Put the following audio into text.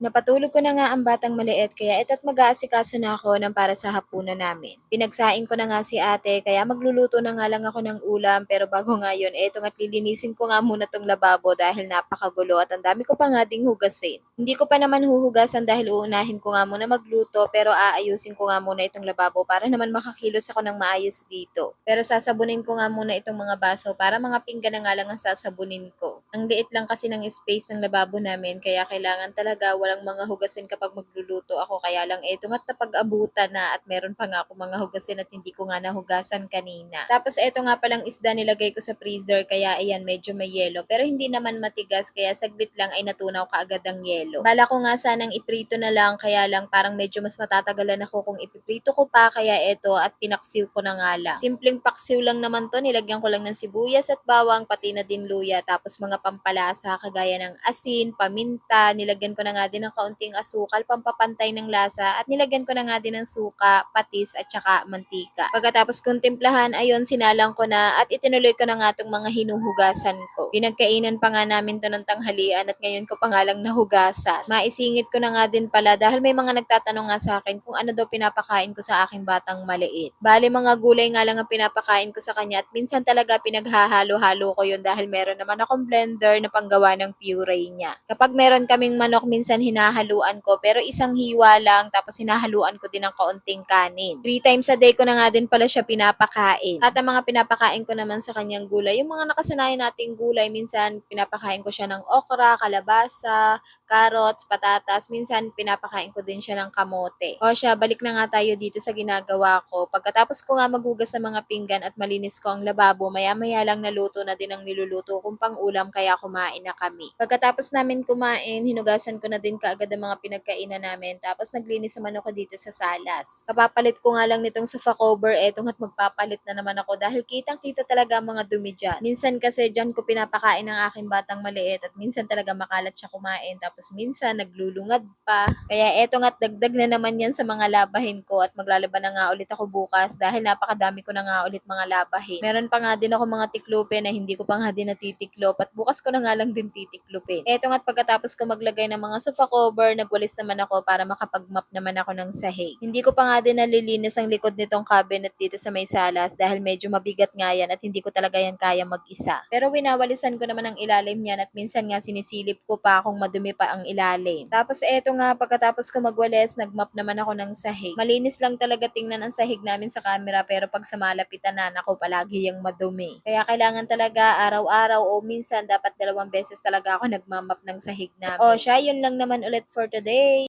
Napatulog ko na nga ang batang maliit kaya ito't mag-aasikaso na ako ng para sa hapunan namin. Pinagsaing ko na nga si ate kaya magluluto na nga lang ako ng ulam pero bago nga yun, eto nga't lilinisin ko nga muna tong lababo dahil napakagulo at ang dami ko pa nga ding hugasin. Hindi ko pa naman huhugasan dahil uunahin ko nga muna magluto pero aayusin ko nga muna itong lababo para naman makakilos ako ng maayos dito. Pero sasabunin ko nga muna itong mga baso para mga pinggan na nga lang ang sasabunin ko. Ang liit lang kasi ng space ng lababo namin kaya kailangan talaga walang mga hugasin kapag magluluto ako. Kaya lang eto nga't napag-abutan na at meron pa nga ako mga hugasin at hindi ko nga nahugasan kanina. Tapos eto nga palang isda nilagay ko sa freezer kaya ayan medyo may yelo pero hindi naman matigas kaya saglit lang ay natunaw kaagad ang yelo. Bala ko nga sanang iprito na lang kaya lang parang medyo mas matatagalan ako kung ipiprito ko pa kaya eto at pinaksiw ko na nga lang. Simpleng paksiw lang naman to, nilagyan ko lang ng sibuyas at bawang pati na din luya tapos mga pampalasa kagaya ng asin, paminta, nilagyan ko na nga din ng kaunting asukal pampapantay ng lasa at nilagyan ko na nga din ng suka, patis at saka mantika. Pagkatapos kong timplahan, ayun sinalang ko na at itinuloy ko na nga itong mga hinuhugasan ko. Pinagkainan pa nga namin to ng tanghalian at ngayon ko pa nga lang nahugasan. Maisingit ko na nga din pala dahil may mga nagtatanong nga sa akin kung ano daw pinapakain ko sa aking batang maliit. Bale mga gulay nga lang ang pinapakain ko sa kanya at minsan talaga pinaghahalo-halo ko yun dahil meron naman akong blender na panggawa ng puree niya. Kapag meron kaming manok, minsan hinahaluan ko pero isang hiwa lang tapos hinahaluan ko din ng kaunting kanin. 3 times a day ko na nga din pala siya pinapakain. At ang mga pinapakain ko naman sa kanyang gulay, yung mga nakasanayan nating gulay, minsan pinapakain ko siya ng okra, kalabasa, carrots, patatas, minsan pinapakain ko din siya ng kamote. O siya, balik na nga tayo dito sa ginagawa ko. Pagkatapos ko nga maghugas sa mga pinggan at malinis ko ang lababo, maya-maya lang naluto na din ang niluluto kong pang-ulam kaya kumain na kami. Pagkatapos namin kumain, hinugasan ko na din kaagad ang mga pinagkainan namin tapos naglinis naman ako dito sa salas. Kapapalit ko nga lang nitong sofa cover, etong at magpapalit na naman ako dahil kitang-kita talaga ang mga dumi dyan. Minsan kasi dyan ko pinapakain ng aking batang maliit at minsan talaga makalat siya kumain tapos minsan naglulungad pa. Kaya eto nga't dagdag na naman yan sa mga labahin ko at maglalaban na nga ulit ako bukas dahil napakadami ko na nga ulit mga labahin. Meron pa nga din ako mga tiklupin na hindi ko pa nga din natitiklop at bukas ko na nga lang din titiklopin. Eto nga't pagkatapos ko maglagay ng mga sofa cover, nagwalis naman ako para makapag-mop naman ako ng sahig. Hindi ko pa nga din nalilinis ang likod nitong cabinet dito sa may salas dahil medyo mabigat nga yan at hindi ko talaga yan kaya mag-isa. Pero winawalisan ko naman ang ilalim niyan at minsan nga sinisilip ko pa kung madumi pa ang ilalim. Tapos eto nga, pagkatapos ko magwalis, nag-mop naman ako ng sahig. Malinis lang talaga tingnan ang sahig namin sa camera pero pag sa malapitan na, naku, palagi yung madumi. Kaya kailangan talaga araw-araw o minsan dapat 2 beses talaga ako nagmamap ng sahig namin. O siya, yun lang naman ulit for today.